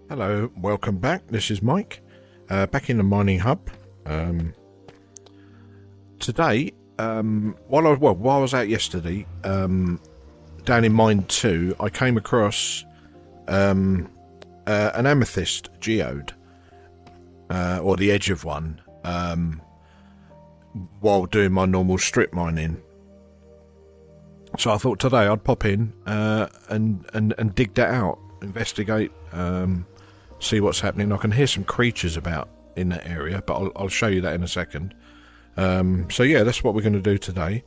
Hello, welcome back. This is Mike, back in the mining hub. Today, while I was out yesterday, down in Mine 2, I came across an Amethyst Geode, or the edge of one, while doing my normal strip mining. So I thought today I'd pop in and dig that out, investigate, see what's happening. I can hear some creatures about in that area, but I'll show you that in a second. So yeah, that's what we're going to do today.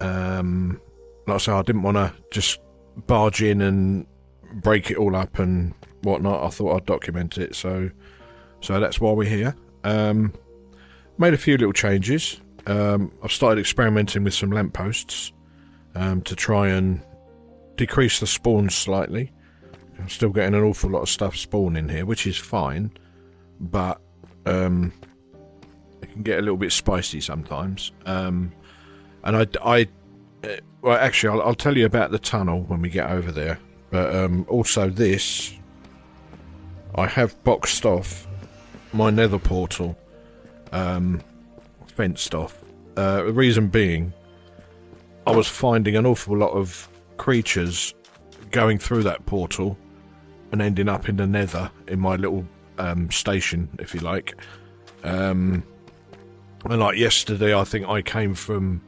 Like I say, I didn't want to just barge in and break it all up and whatnot. I thought I'd document it, so that's why we're here. Made a few little changes. I've started experimenting with some lampposts to try and decrease the spawns slightly. I'm still getting an awful lot of stuff spawning here, which is fine, but it can get a little bit spicy sometimes. And well, actually, I'll tell you about the tunnel when we get over there. But also this, I have boxed off my nether portal, fenced off. The reason being, I was finding an awful lot of creatures going through that portal and ending up in the nether in my little station, if you like. And like yesterday, I think I came from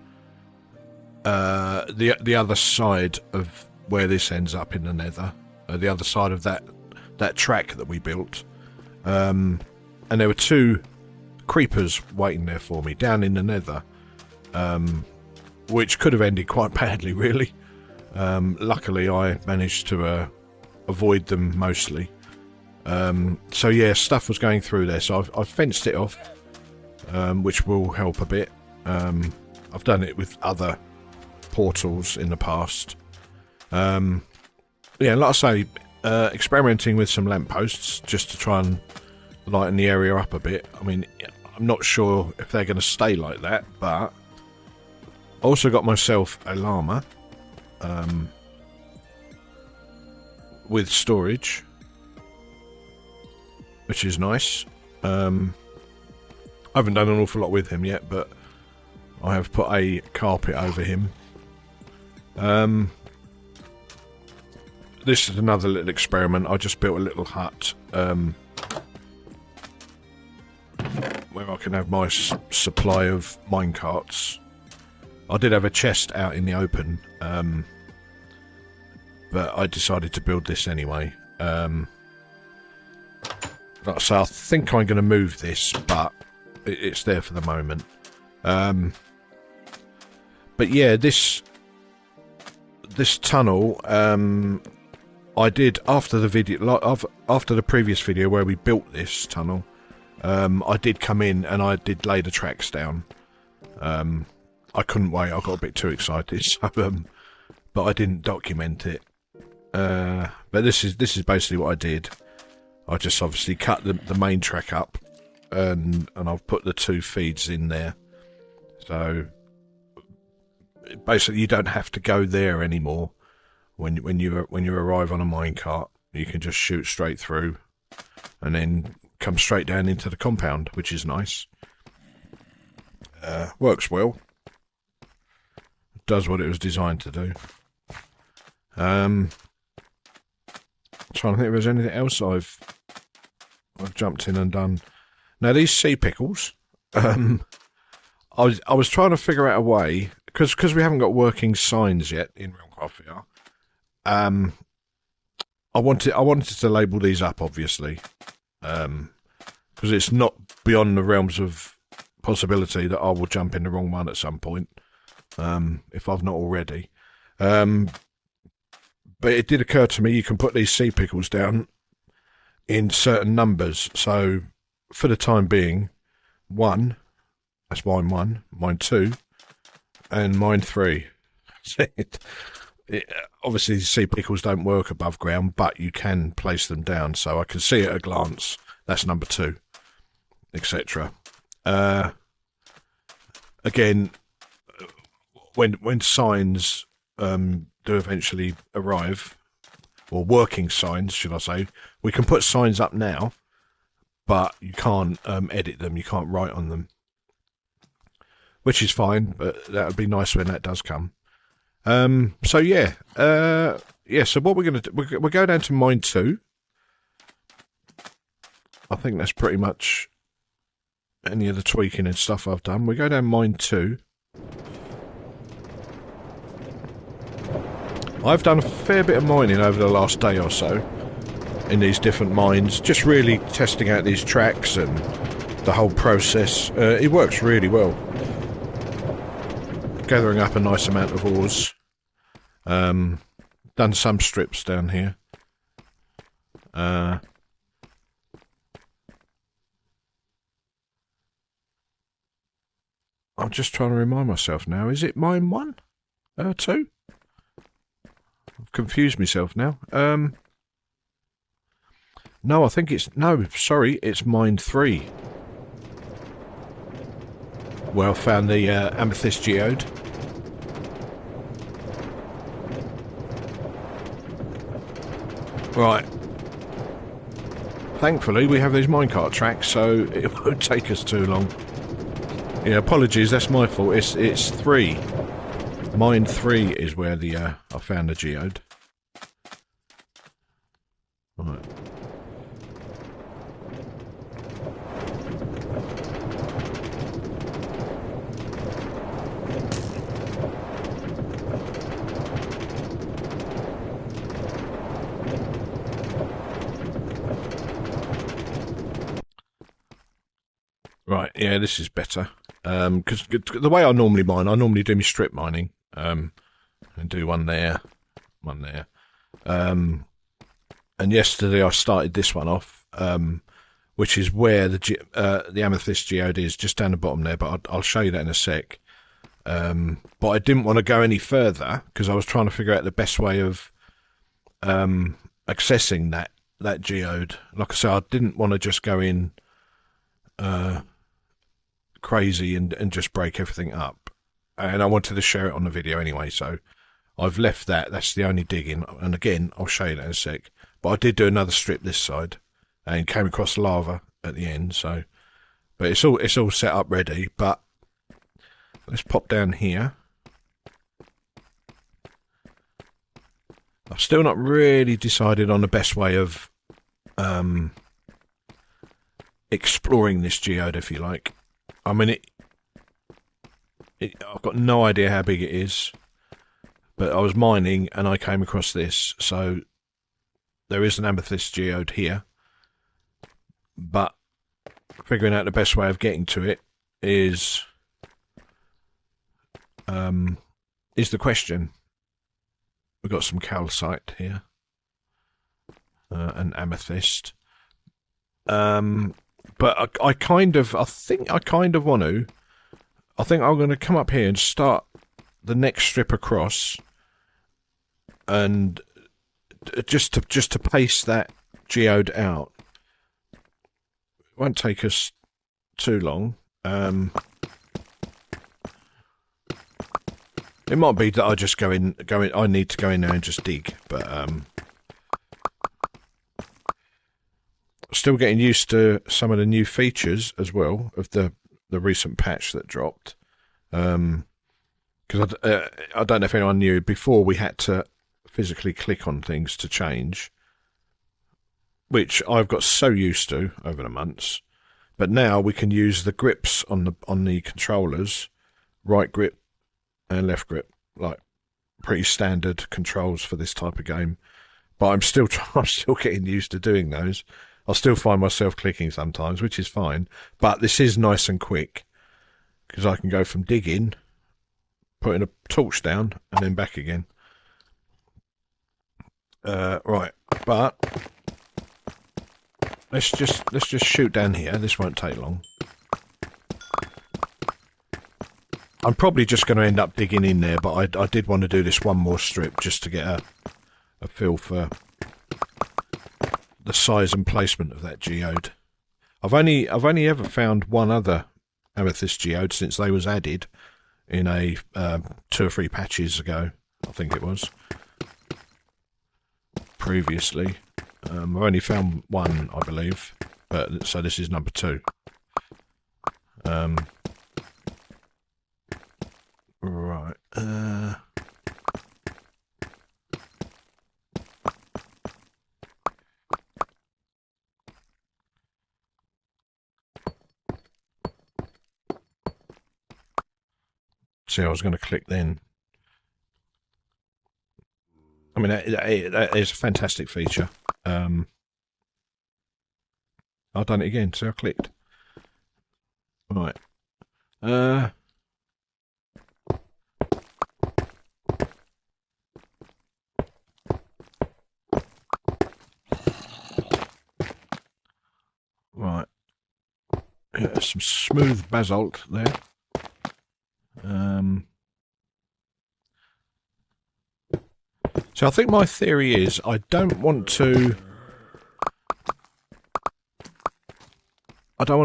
the other side of where this ends up in the nether, the other side of that track that we built, and there were two creepers waiting there for me down in the nether, which could have ended quite badly, really. Luckily, I managed to avoid them mostly. So yeah, stuff was going through there, so I've fenced it off, which will help a bit. I've done it with other portals in the past. Yeah, like I say, experimenting with some lampposts just to try and lighten the area up a bit. I mean, I'm not sure if they're going to stay like that, but I also got myself a llama with storage, which is nice. I haven't done an awful lot with him yet, but I have put a carpet over him. This is another little experiment. I just built a little hut where I can have my supply of minecarts. I did have a chest out in the open, but I decided to build this anyway. So I think I'm going to move this, but it's there for the moment. But yeah, this tunnel, I did after the video, after the previous video where we built this tunnel. I did come in and I did lay the tracks down. I couldn't wait. I got a bit too excited, so but I didn't document it. But this is basically what I did. I just obviously cut the main track up, and I've put the two feeds in there. So basically, you don't have to go there anymore. When you arrive on a minecart, you can just shoot straight through, and then come straight down into the compound, which is nice. Works well. Does what it was designed to do. Trying to think if there's anything else I've jumped in and done. Now these sea pickles, I was trying to figure out a way, because we haven't got working signs yet in RealmCraft VR. I wanted to label these up, obviously, because it's not beyond the realms of possibility that I will jump in the wrong one at some point, if I've not already. But it did occur to me you can put these sea pickles down in certain numbers. So for the time being, 1, that's mine 1, mine 2, and mine 3. Obviously, sea pickles don't work above ground, but you can place them down. So I can see at a glance that's number 2, etc. Again, when signs do eventually arrive, or working signs, should I say. We can put signs up now, but you can't edit them, you can't write on them. Which is fine, but that would be nice when that does come. So yeah, so what we're going to do, we'll go down to mine 2. I think that's pretty much any of the tweaking and stuff I've done. We go down mine 2. I've done a fair bit of mining over the last day or so in these different mines, just really testing out these tracks and the whole process. It works really well. Gathering up a nice amount of ores. Done some strips down here. I'm just trying to remind myself now. Is it mine 1? 2? I've confused myself now. No, I think it's... No, sorry, it's mine 3. Where I found the Amethyst Geode. Right. Thankfully, we have these minecart tracks, so it won't take us too long. Yeah, apologies, that's my fault. It's 3. Mine 3 is where the I found the geode. Right. Right, yeah, this is better. Because the way I normally mine, I normally do my strip mining. And do one there. And yesterday I started this one off, which is where the Amethyst Geode is, just down the bottom there, but I'll show you that in a sec. But I didn't want to go any further, because I was trying to figure out the best way of accessing that geode. Like I said, I didn't want to just go in crazy and just break everything up, and I wanted to share it on the video anyway, so I've left that. That's the only digging, and again I'll show you that in a sec. But I did do another strip this side and came across lava at the end, so but it's all set up ready. But let's pop down here. I've still not really decided on the best way of exploring this geode, if you like. I mean, I've got no idea how big it is, but I was mining and I came across this. So there is an Amethyst Geode here, but figuring out the best way of getting to it is the question. We've got some calcite here, an amethyst. But I think I'm going to come up here and start the next strip across, and just to pace that geode out. It won't take us too long. It might be that I just go in. I need to go in there and just dig, but still getting used to some of the new features as well of the recent patch that dropped. Because I don't know if anyone knew, before we had to physically click on things to change, which I've got so used to over the months. But now we can use the grips on the controllers, right grip and left grip, like pretty standard controls for this type of game. But I'm still getting used to doing those. I'll still find myself clicking sometimes, which is fine. But this is nice and quick, because I can go from digging, putting a torch down, and then back again. Right, but let's just shoot down here. This won't take long. I'm probably just going to end up digging in there, but I did want to do this one more strip just to get a feel for the size and placement of that geode. I've only ever found one other Amethyst Geode since they was added in a 2 or 3 patches ago, I think it was. previously. I've only found one, I believe, but so this is number 2. Right. See, I was going to click then. I mean, that is a fantastic feature. I've done it again, so I clicked. Right. Right. Yeah, some smooth basalt there. So I think my theory is I don't want to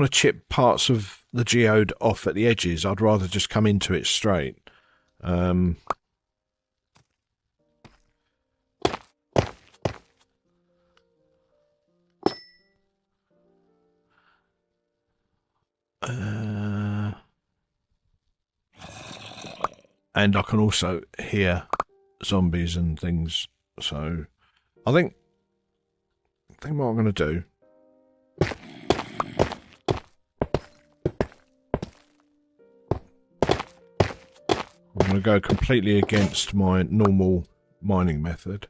chip parts of the geode off at the edges. I'd rather just come into it straight. And I can also hear zombies and things. So I think what I'm going to do, I'm going to go completely against my normal mining method.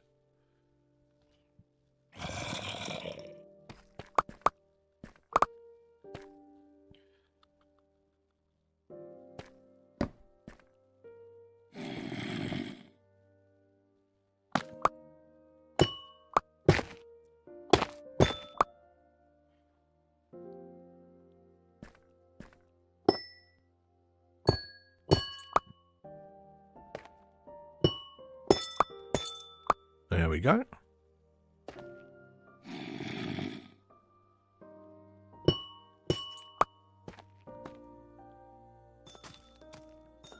There we go.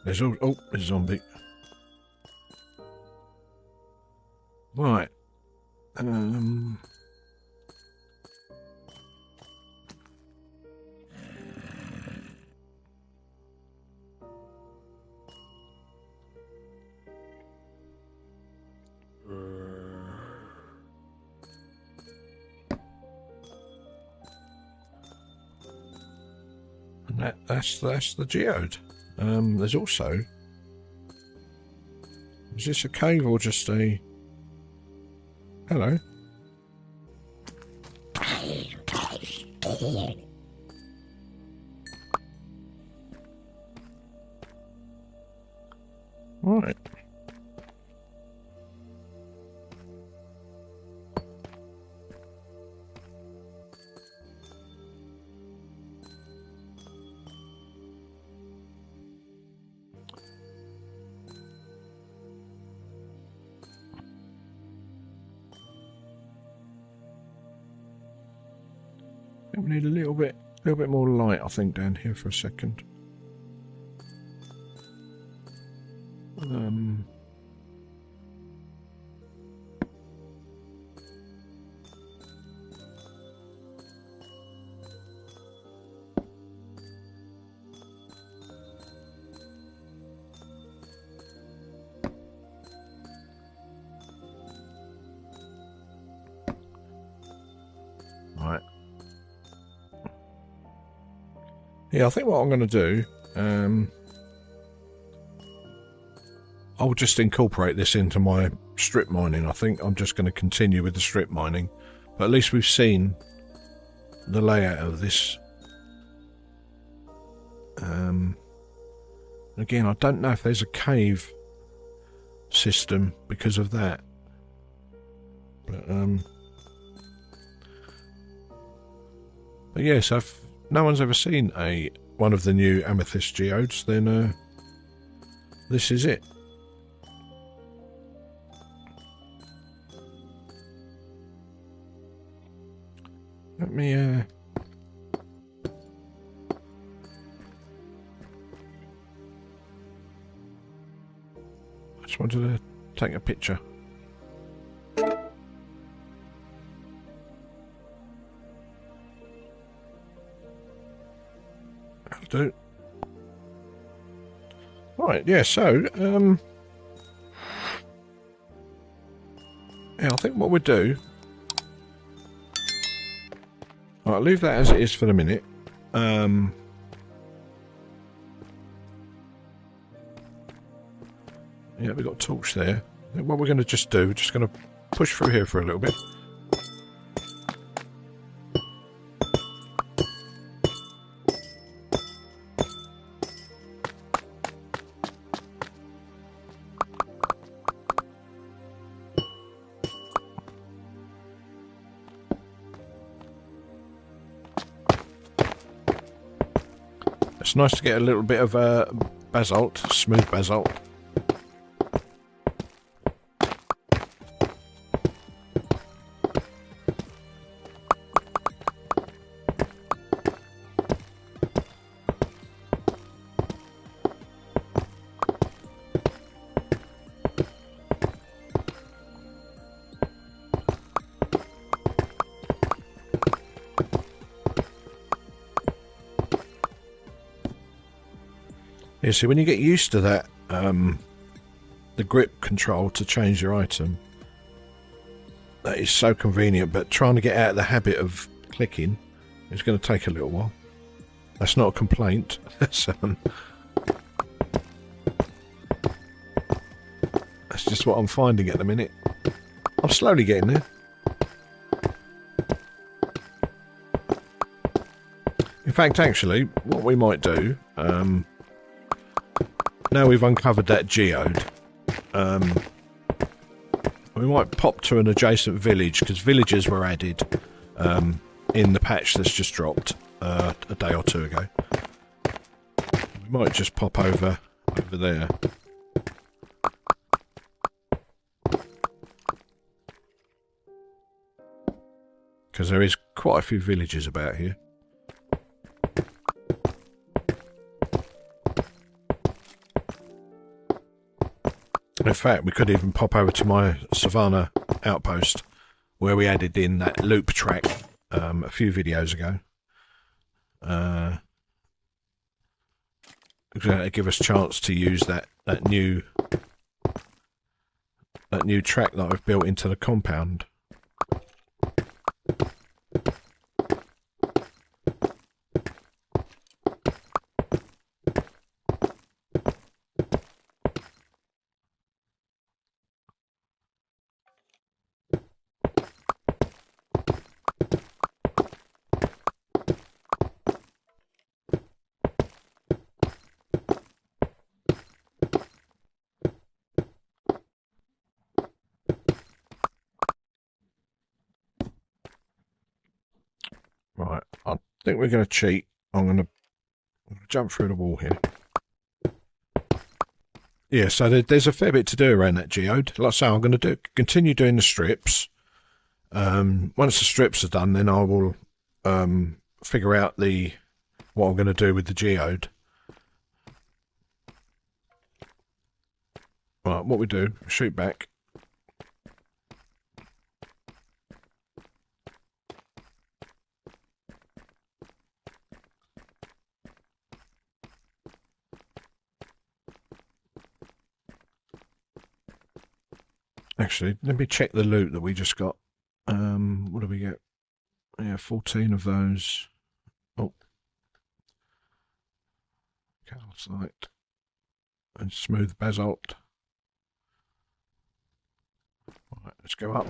There's there's a zombie. Right. And that's the geode. There's also... Is this a cave or just a... Hello? Right. We need a little bit more light, I think, down here for a second. Right. Yeah, I think what I'm going to do, I'll just incorporate this into my strip mining. I think I'm just going to continue with the strip mining, but at least we've seen the layout of this. Again, I don't know if there's a cave system because of that, but yeah, so if no one's ever seen one of the new Amethyst Geodes, then this is it. Let me I just wanted to take a picture. do. Right, yeah, so, yeah, I think what we'll do... Alright, leave that as it is for the minute. Yeah, we've got a torch there. What we're going to just do, we're just going to push through here for a little bit. It's nice to get a little bit of basalt, smooth basalt. Yeah, see, when you get used to that, the grip control to change your item, that is so convenient, but trying to get out of the habit of clicking is going to take a little while. That's not a complaint. That's just what I'm finding at the minute. I'm slowly getting there. In fact, actually, what we might do... now we've uncovered that geode, we might pop to an adjacent village, because villages were added in the patch that's just dropped a day or two ago. We might just pop over there. Because there is quite a few villages about here. In fact, we could even pop over to my Savannah outpost, where we added in that loop track a few videos ago. To give us a chance to use that new track that I've built into the compound. Right, I think we're going to cheat. I'm going to jump through the wall here. Yeah, so there's a fair bit to do around that geode. Like I say, I'm going to continue doing the strips. Once the strips are done, then I will figure out what I'm going to do with the geode. Right, what we do, shoot back. Actually, let me check the loot that we just got. What do we get? Yeah, 14 of those. Oh. Calcite. And smooth basalt. Right, let's go up.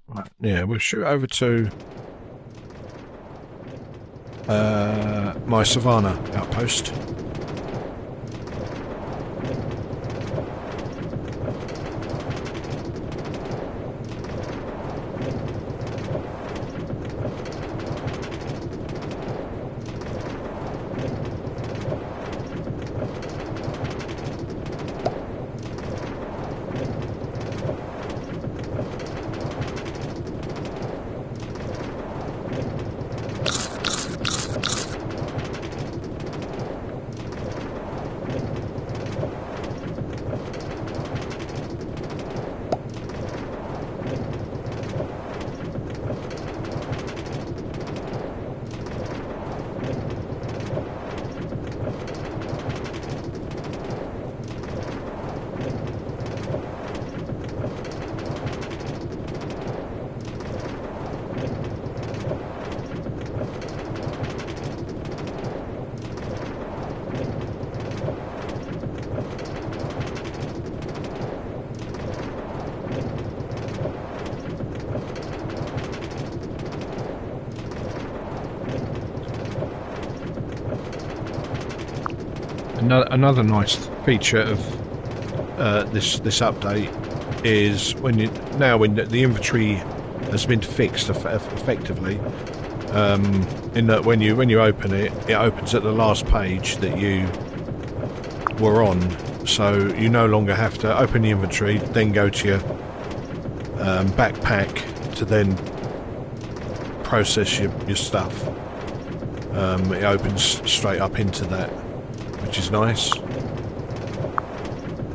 Right, yeah, we'll shoot over to my Savannah outpost. Another nice feature of this update is when the inventory has been fixed effectively. In that when you open it, it opens at the last page that you were on, so you no longer have to open the inventory, then go to your backpack to then process your stuff. It opens straight up into that, which is nice.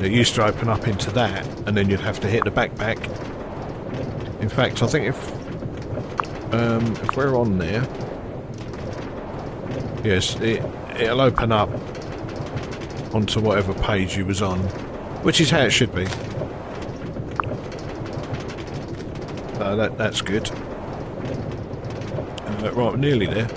It used to open up into that, and then you'd have to hit the backpack. In fact, I think if we're on there, yes, it'll open up onto whatever page you was on, which is how it should be. That's good. Right, we're nearly there.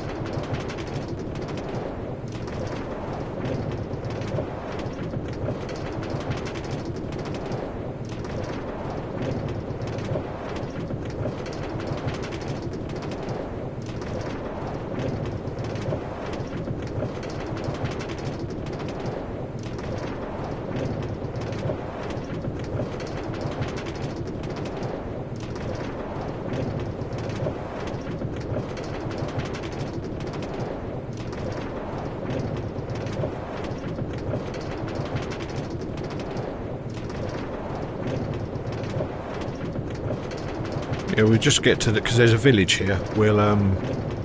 Yeah, we'll just get to the, because there's a village here. We'll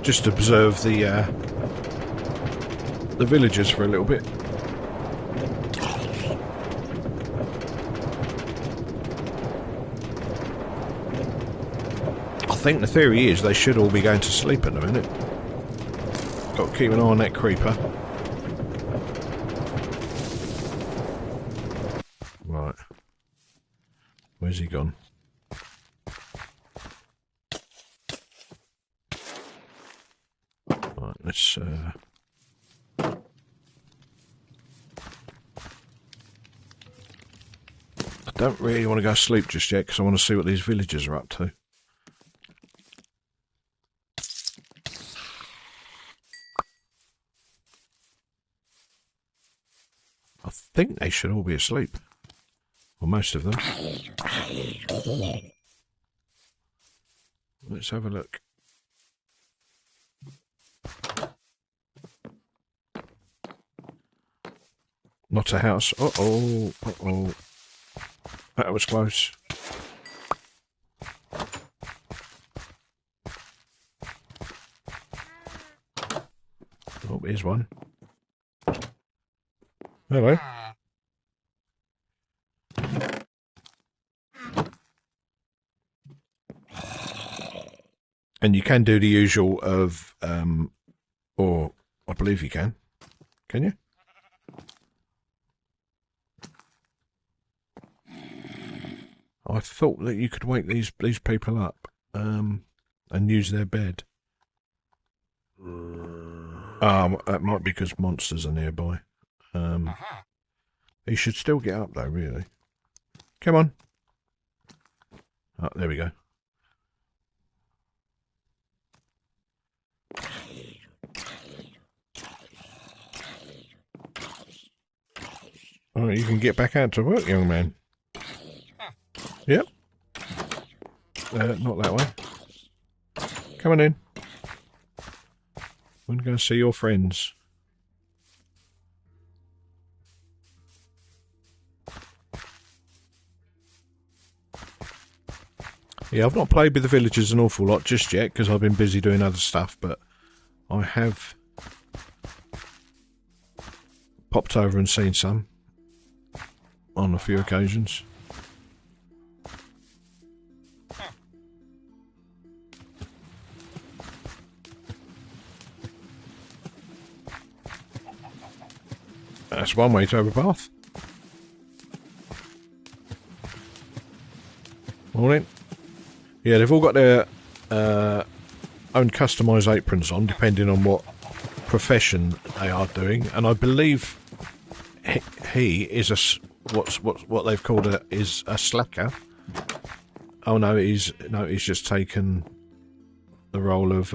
just observe the villagers for a little bit. I think the theory is they should all be going to sleep at the minute. Got to keep an eye on that creeper. Right. Where's he gone? Right, let's I don't really want to go sleep just yet because I want to see what these villagers are up to. I think they should all be asleep. Well, most of them. Let's have a look. Not a house. Uh-oh. Uh-oh. That was close. Oh, here's one. Hello. And you can do the usual of, or I believe you can. Can you? I thought that you could wake these people up, and use their bed. That might be because monsters are nearby. He should still get up though, really. Come on. Oh, there we go. Alright, you can get back out to work, young man. Yep. Not that way. Come on in. We're going to see your friends. Yeah, I've not played with the villagers an awful lot just yet because I've been busy doing other stuff, but I have popped over and seen some on a few occasions. That's one way to have a bath. Morning. Yeah, they've all got their own customised aprons on, depending on what profession they are doing. And I believe he is what they've called is a slacker. Oh no, he's just taken the role of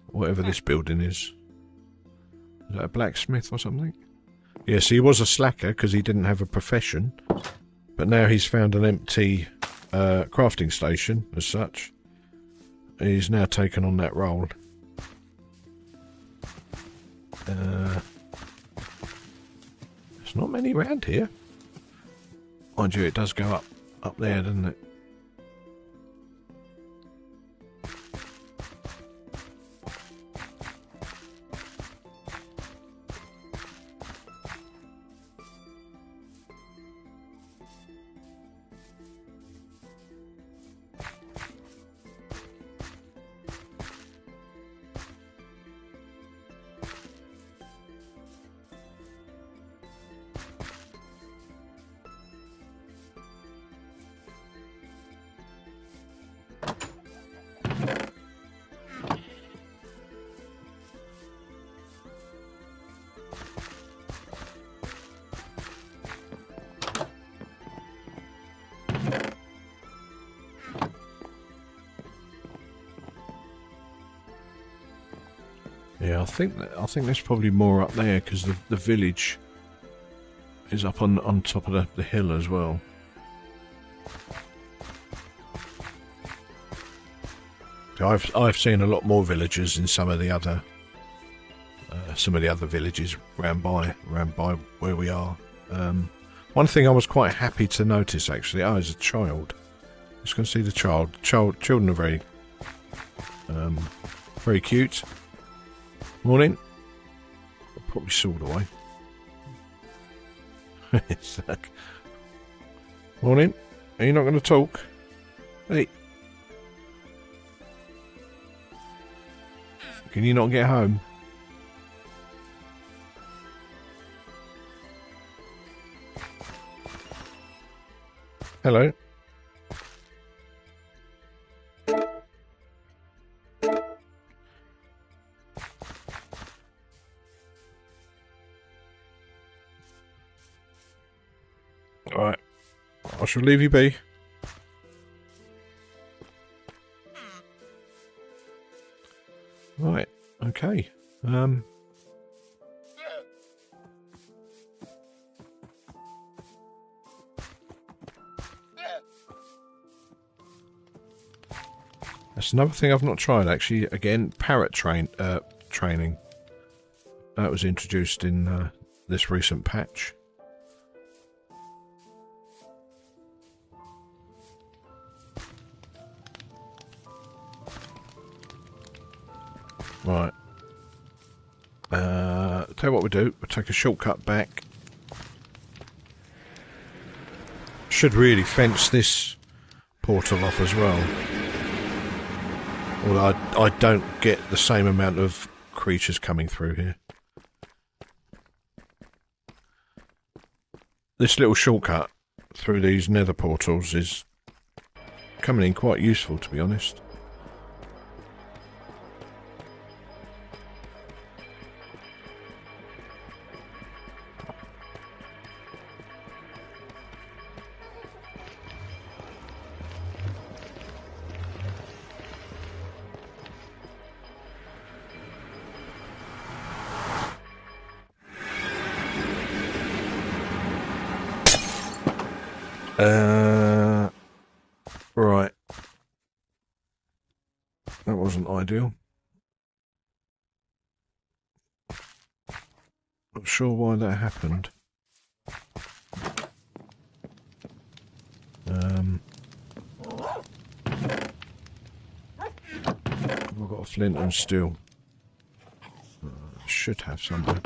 whatever this building is. Is that a blacksmith or something? Yes, he was a slacker because he didn't have a profession, but now he's found an empty crafting station as such. He's now taken on that role. There's not many around here. Mind you, it does go up there, doesn't it? Yeah, I think there's probably more up there because the village is up on top of the hill as well. So I've seen a lot more villagers in some of the other villages round by where we are. One thing I was quite happy to notice actually, as a child, just going to see the child. Children are very cute. Morning. I'll probably sword away. Morning. Are you not going to talk? Hey. Can you not get home? Hello. Alright. I shall leave you be. Right. Okay. That's another thing I've not tried actually. Again, parrot training. That was introduced in this recent patch. Right. Tell you what we'll do. We'll take a shortcut back. Should really fence this portal off as well. Although I don't get the same amount of creatures coming through here. This little shortcut through these nether portals is coming in quite useful, to be honest. Right. That wasn't ideal. Not sure why that happened. I've got a flint and steel. Should have somewhere.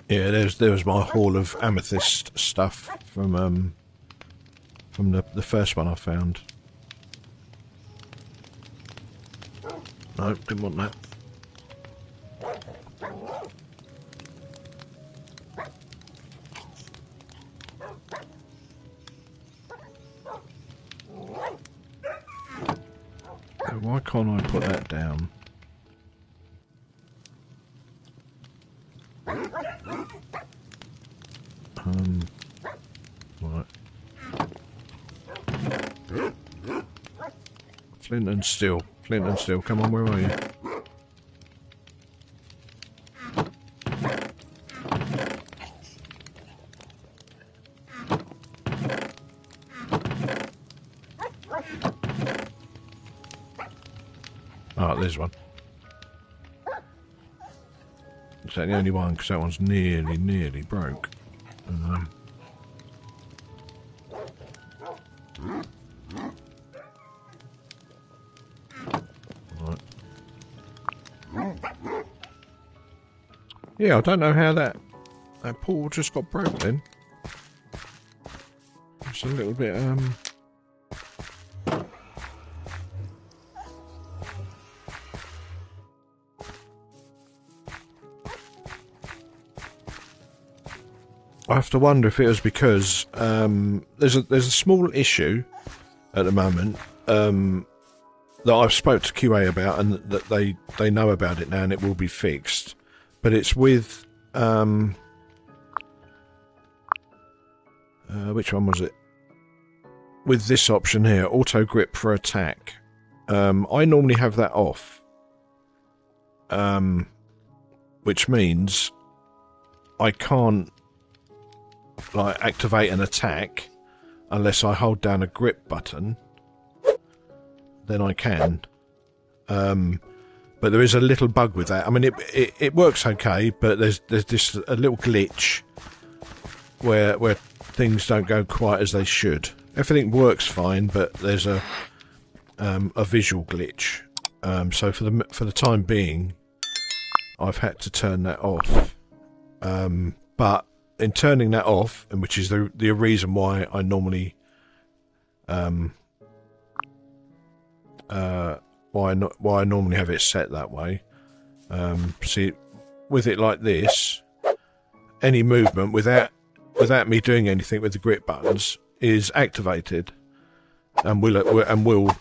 Yeah, there was my haul of amethyst stuff from the first one I found. No, didn't want that. Why can't I put that down? Right. Flint and steel. Flint and steel. Come on, where are you? Oh, there's one. Is that the only one? Because that one's nearly broke. Right. Yeah, I don't know how that portal just got broke then. It's a little bit, I have to wonder if it was because there's a small issue at the moment that I've spoke to QA about, and that they know about it now, and it will be fixed. But it's with which one was it? With this option here, auto grip for attack. I normally have that off, which means I can't like activate an attack unless I hold down a grip button. Then I can. But there is a little bug with that. I mean, it works okay, but there's just a little glitch where things don't go quite as they should. Everything works fine, but there's a visual glitch. So for the time being, I've had to turn that off. But in turning that off, and which is the reason why I normally why I normally have it set that way. See, with it like this, any movement without me doing anything with the grip buttons is activated, and will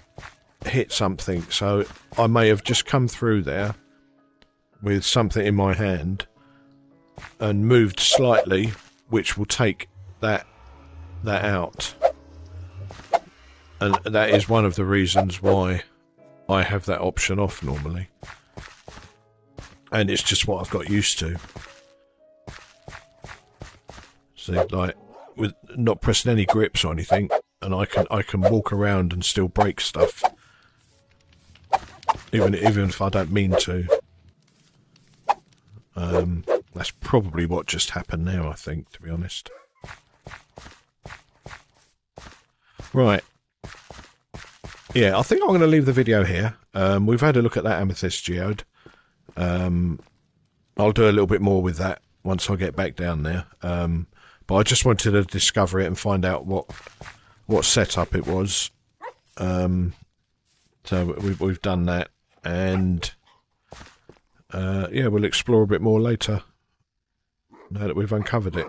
hit something. So I may have just come through there with something in my hand and moved slightly, which will take that out. And that is one of the reasons why I have that option off normally. And it's just what I've got used to. See, like, with not pressing any grips or anything, and I can walk around and still break stuff. Even if I don't mean to. That's probably what just happened now, I think, to be honest. Right. Yeah, I think I'm going to leave the video here. We've had a look at that Amethyst Geode. I'll do a little bit more with that once I get back down there. But I just wanted to discover it and find out what setup it was. So we've done that, and yeah, we'll explore a bit more later now that we've uncovered it.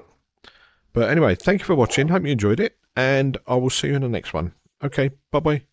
But anyway, thank you for watching. Hope you enjoyed it, and I will see you in the next one. Okay, bye-bye.